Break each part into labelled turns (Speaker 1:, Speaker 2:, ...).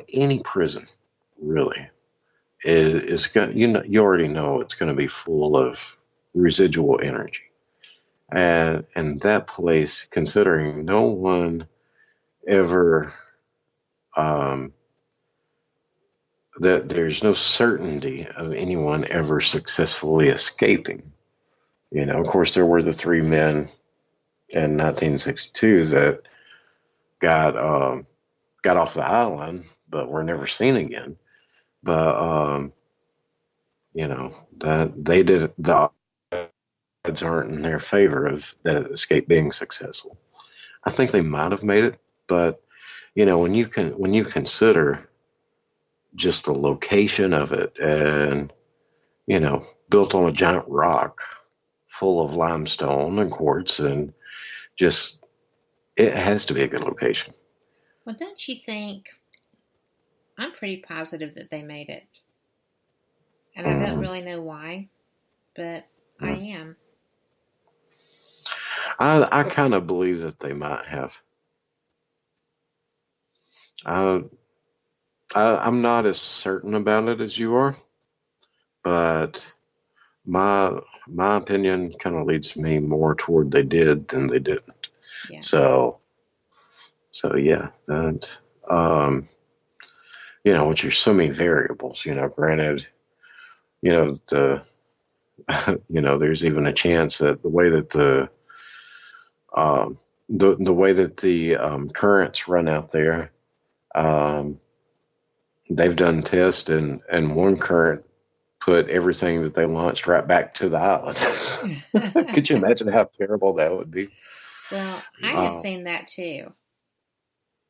Speaker 1: any prison really is going. You already know it's going to be full of residual energy, and that place, considering no one ever um, that there's no certainty of anyone ever successfully escaping. Of course, there were the three men in 1962 that got got off the island, but were never seen again. But that they did the odds aren't in their favor of that escape being successful. I think they might have made it, but when you consider just the location of it and built on a giant rock full of limestone and quartz and just it has to be a good location.
Speaker 2: Well, don't you think? I'm pretty positive that they made it. And I don't
Speaker 1: Mm,
Speaker 2: really know why, but I
Speaker 1: mm.
Speaker 2: am.
Speaker 1: I kind of believe that they might have. I, I'm not as certain about it as you are, but my my opinion kind of leads me more toward they did than they didn't.
Speaker 2: Yeah.
Speaker 1: So yeah, that which are so many variables. Granted, the there's even a chance that the way that um, the way that the currents run out there, um, they've done tests and one current put everything that they launched right back to the island. Could you imagine how terrible that would be?
Speaker 2: Well, I have
Speaker 1: Uh,
Speaker 2: seen that too.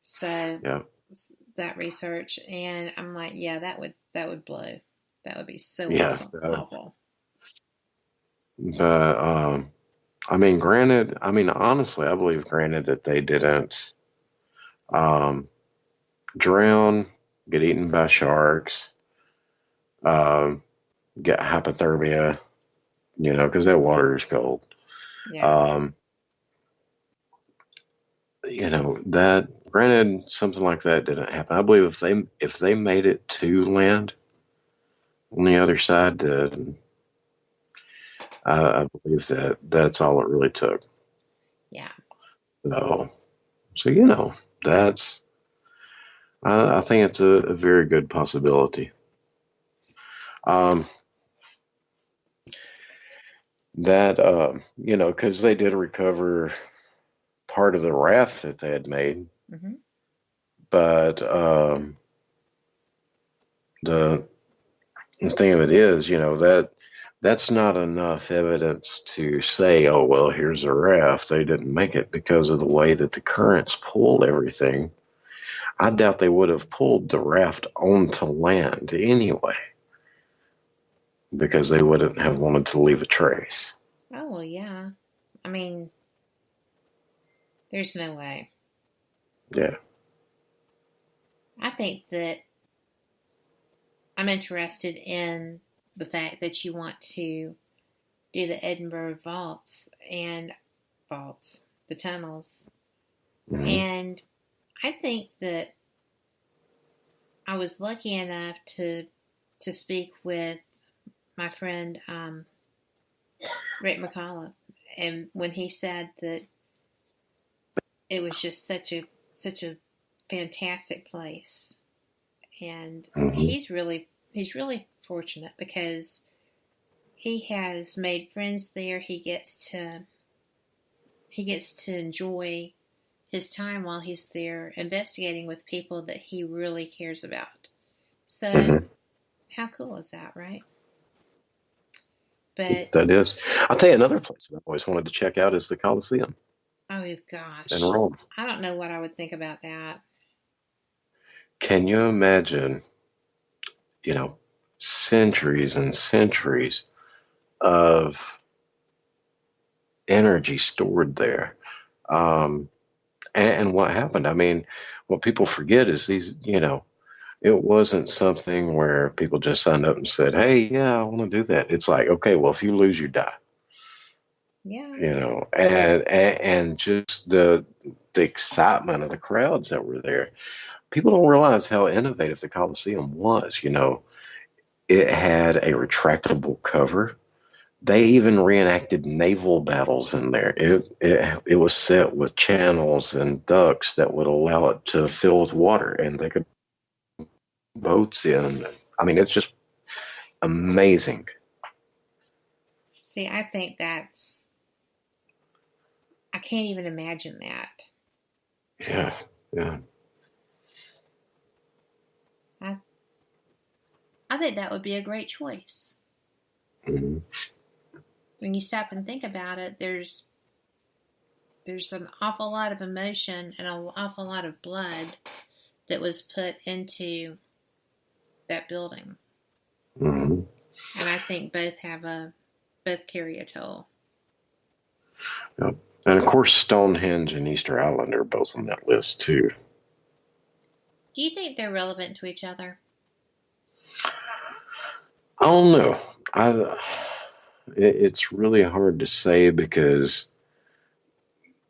Speaker 2: So
Speaker 1: yeah,
Speaker 2: that research, and I'm like, yeah, that would blow. That would be so
Speaker 1: yeah.
Speaker 2: awesome, awful.
Speaker 1: But honestly, I believe, granted, that they didn't um, drown, get eaten by sharks, um, get hypothermia, because that water is cold.
Speaker 2: Yeah.
Speaker 1: Um, that granted, something like that didn't happen. I believe if they made it to land on the other side, I believe that that's all it really took.
Speaker 2: Yeah.
Speaker 1: So, so that's I think it's a very good possibility. Um, that because they did recover part of the raft that they had made,
Speaker 2: Hmm.
Speaker 1: but the thing of it is, that's not enough evidence to say, oh well, here's a raft. They didn't make it because of the way that the currents pull everything. I doubt they would have pulled the raft onto land anyway, because they wouldn't have wanted to leave a trace.
Speaker 2: Oh well, yeah. I mean, there's no way.
Speaker 1: Yeah.
Speaker 2: I think that I'm interested in the fact that you want to do the Edinburgh vaults, the tunnels.
Speaker 1: Hmm.
Speaker 2: And I think that I was lucky enough to speak with my friend Rick McCullough, and when he said that it was just such a fantastic place, and
Speaker 1: Hmm.
Speaker 2: he's really fortunate because he has made friends there. He gets to enjoy his time while he's there investigating with people that he really cares about. So,
Speaker 1: Hmm.
Speaker 2: how cool is that, right? But,
Speaker 1: That is. I'll tell you another place that I've always wanted to check out is the Colosseum
Speaker 2: oh
Speaker 1: in
Speaker 2: gosh,
Speaker 1: Rome.
Speaker 2: I don't know what I would think about that.
Speaker 1: Can you imagine, you know, centuries and centuries of energy stored there? Um, and what happened? What people forget is it wasn't something where people just signed up and said, hey, yeah, I want to do that. It's like, okay, well, if you lose, you die.
Speaker 2: Yeah.
Speaker 1: And just the excitement of the crowds that were there. people don't realize how innovative the Coliseum was. It had a retractable cover. They even reenacted naval battles in there. It was set with channels and ducts that would allow it to fill with water, and they could boats in. I mean, it's just amazing.
Speaker 2: See, I think I can't even imagine that.
Speaker 1: Yeah, yeah.
Speaker 2: I think that would be a great choice.
Speaker 1: Mhm.
Speaker 2: When you stop and think about it, there's an awful lot of emotion and an awful lot of blood that was put into that building.
Speaker 1: Mhm.
Speaker 2: And I think both carry a toll.
Speaker 1: Yep. And of course, Stonehenge and Easter Island are both on that list too.
Speaker 2: Do you think they're relevant to each other?
Speaker 1: I don't know. It's really hard to say because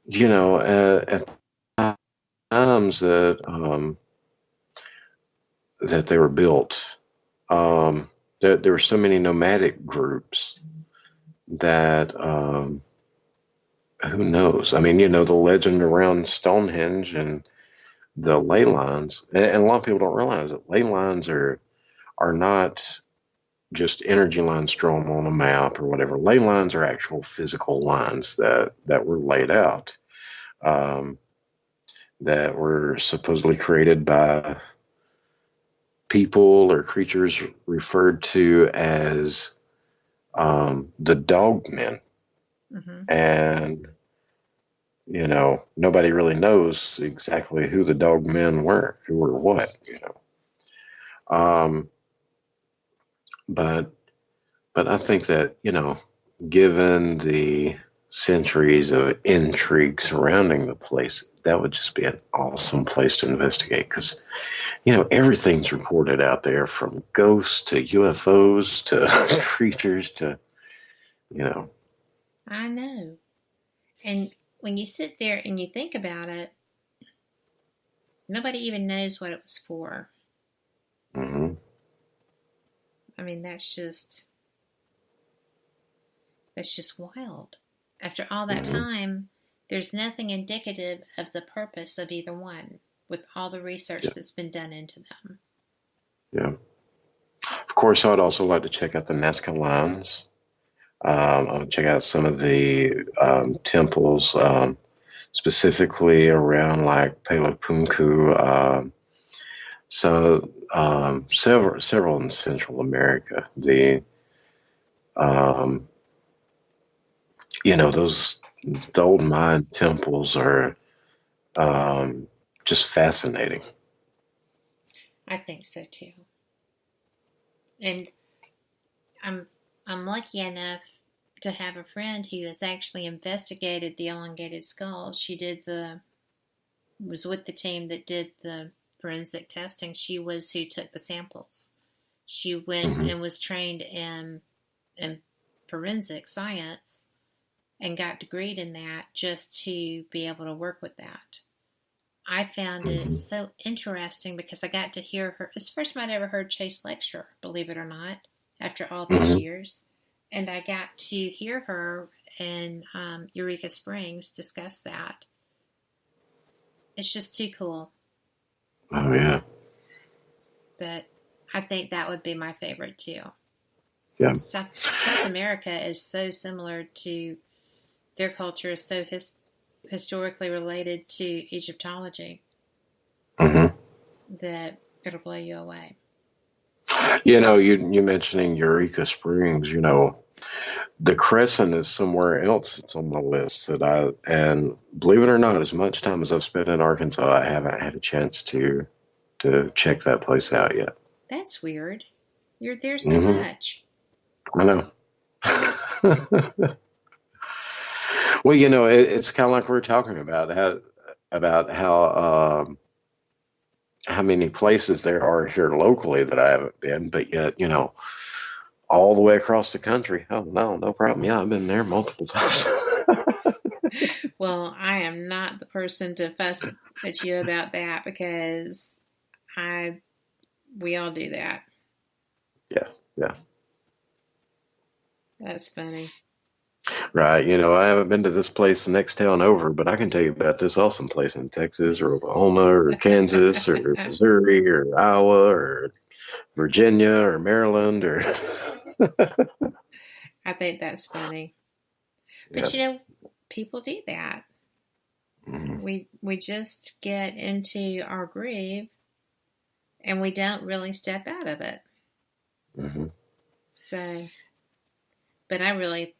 Speaker 1: at times that they were built, there were so many nomadic groups that who knows? I mean, the legend around Stonehenge and the ley lines, and a lot of people don't realize that ley lines are not just energy lines drawn on a map or whatever. Ley lines are actual physical lines that were laid out, um, that were supposedly created by people or creatures referred to as the dogmen.
Speaker 2: Mm-hmm.
Speaker 1: And nobody really knows exactly who the dogmen were, who were what. Um, but I think that given the centuries of intrigue surrounding the place, that would just be an awesome place to investigate because everything's reported out there, from ghosts to UFOs to creatures to you know.
Speaker 2: I know. And when you sit there and you think about it, nobody even knows what it was for.
Speaker 1: Mm-hmm.
Speaker 2: I mean, that's just wild. After all that
Speaker 1: Mm-hmm.
Speaker 2: time, there's nothing indicative of the purpose of either one with all the research
Speaker 1: Yeah,
Speaker 2: that's been done into them.
Speaker 1: yeah. Of course, I'd also like to check out the Nazca Lines. I would check out some of the temples, specifically around like Pelepunku. Several in Central America. Um, the old Mayan temples are just fascinating.
Speaker 2: I think so too. And I'm lucky enough to have a friend who has actually investigated the elongated skulls. Was with the team that did the forensic testing. She was who took the samples. She went
Speaker 1: Mm-hmm.
Speaker 2: and was trained in forensic science and got degreed in that just to be able to work with that. I found it
Speaker 1: Mm-hmm.
Speaker 2: so interesting because I got to hear her. It's the first time I'd ever heard Chase lecture, believe it or not, after all these
Speaker 1: Mm-hmm.
Speaker 2: years. And I got to hear her in Eureka Springs discuss that. It's just too cool.
Speaker 1: Oh yeah,
Speaker 2: But I think that would be my favorite too.
Speaker 1: yeah.
Speaker 2: South America is so similar to their culture, is so historically related to Egyptology
Speaker 1: Mm-hmm.
Speaker 2: that it'll blow you away.
Speaker 1: You mentioning Eureka Springs. The Crescent is somewhere else that's on my list and believe it or not, as much time as I've spent in Arkansas, I haven't had a chance to check that place out yet.
Speaker 2: That's weird. You're there so
Speaker 1: Mm-hmm.
Speaker 2: much.
Speaker 1: I know. Well, it's kind of like we were talking about how many places there are here locally that I haven't been, but yet all the way across the country. Oh no problem. Yeah, I've been there multiple times.
Speaker 2: Well, I am not the person to fuss at you about that because I we all do that.
Speaker 1: Yeah, yeah.
Speaker 2: That's funny.
Speaker 1: Right. You know, I haven't been to this place the next town over, but I can tell you about this awesome place in Texas or Oklahoma or Kansas or Missouri or Iowa or Virginia or Maryland or
Speaker 2: I think that's funny.
Speaker 1: yeah.
Speaker 2: But people do that.
Speaker 1: Hmm.
Speaker 2: We just get into our groove and we don't really step out of it.
Speaker 1: Hmm.
Speaker 2: So, but I really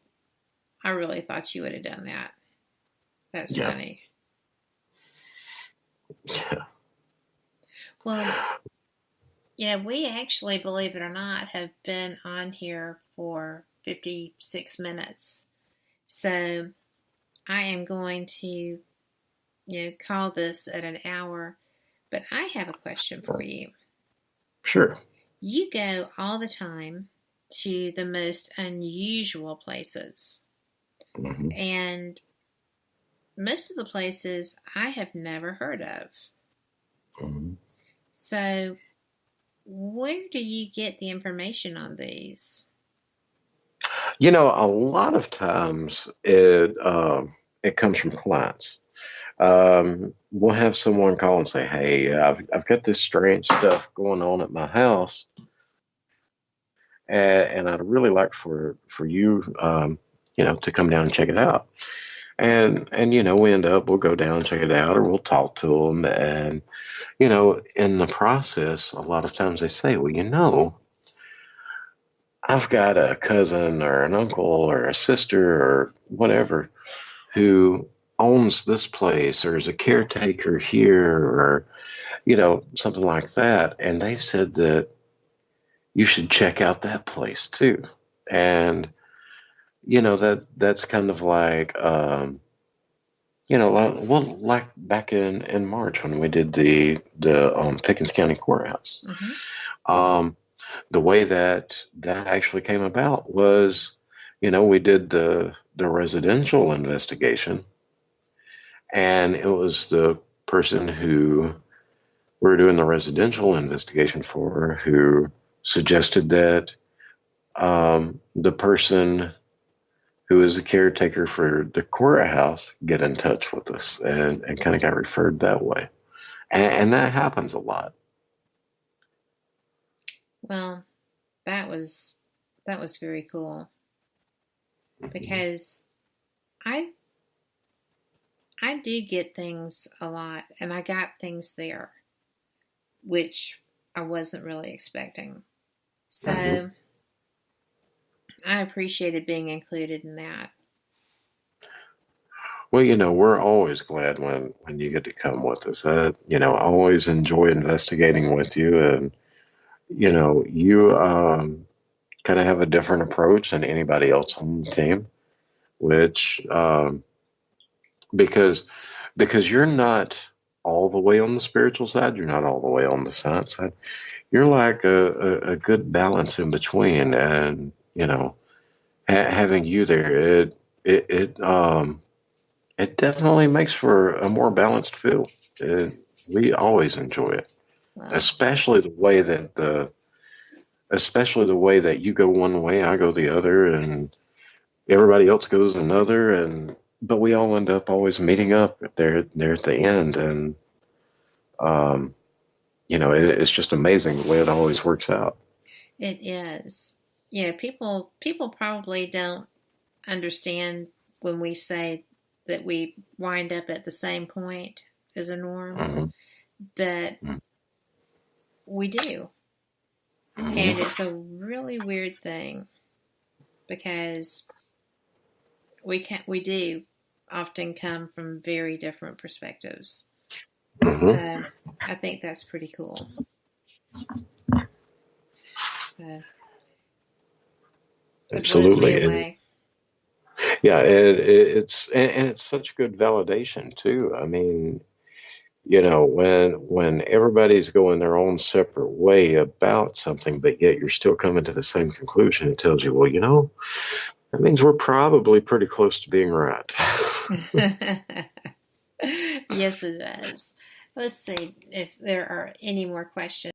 Speaker 2: thought you would have done that. That's
Speaker 1: Yeah.
Speaker 2: funny.
Speaker 1: Yeah.
Speaker 2: Well, we actually, believe it or not, have been on here for 56 minutes. So I am going to, call this at an hour. But I have a question for you.
Speaker 1: Sure.
Speaker 2: You go all the time to the most unusual places.
Speaker 1: Hmm.
Speaker 2: And most of the places I have never heard of.
Speaker 1: Hmm.
Speaker 2: So, where do you get the information on these?
Speaker 1: You know, a lot of times it comes from clients. We'll have someone call and say, "Hey, I've got this strange stuff going on at my house, and I'd really like for you, to come down and check it out." And we'll go down and check it out, or we'll talk to them, and in the process, a lot of times they say, "Well, I've got a cousin or an uncle or a sister or whatever who owns this place or is a caretaker here or something like that, and they've said that you should check out that place too." And that's kind of like like back in March when we did the Pickens County Courthouse.
Speaker 2: Mm-hmm.
Speaker 1: Um, the way that actually came about was, we did the residential investigation, and it was the person who we were doing the residential investigation for who suggested that the person who is the caretaker for the courthouse get in touch with us, and kind of got referred that way. And that happens a lot.
Speaker 2: Well, that was very cool
Speaker 1: Hmm.
Speaker 2: because I I do get things a lot, and I got things there which I wasn't really expecting.
Speaker 1: Hmm.
Speaker 2: So I appreciated being included in that.
Speaker 1: Well, we're always glad when you get to come with us. I always enjoy investigating with you, and you kind of have a different approach than anybody else on the team, which because you're not all the way on the spiritual side, you're not all the way on the science side. You're like a good balance in between, and having you there, it definitely makes for a more balanced feel. We always enjoy it,
Speaker 2: Well,
Speaker 1: especially the way that you go one way, I go the other, and everybody else goes another, and but we all end up always meeting up there at the end, and um, it's just amazing the way it always works out.
Speaker 2: it is. People probably don't understand when we say that we wind up at the same point as a norm,
Speaker 1: Hmm.
Speaker 2: but we do. And
Speaker 1: Hmm.
Speaker 2: it's a really weird thing because we do often come from very different perspectives.
Speaker 1: Hmm.
Speaker 2: So I think that's pretty cool. Uh, it blows me
Speaker 1: Absolutely, and
Speaker 2: away.
Speaker 1: yeah, and it's such good validation too. I mean, when everybody's going their own separate way about something, but yet you're still coming to the same conclusion, it tells you, well, that means we're probably pretty close to being right.
Speaker 2: Yes, it does. Let's see if there are any more questions.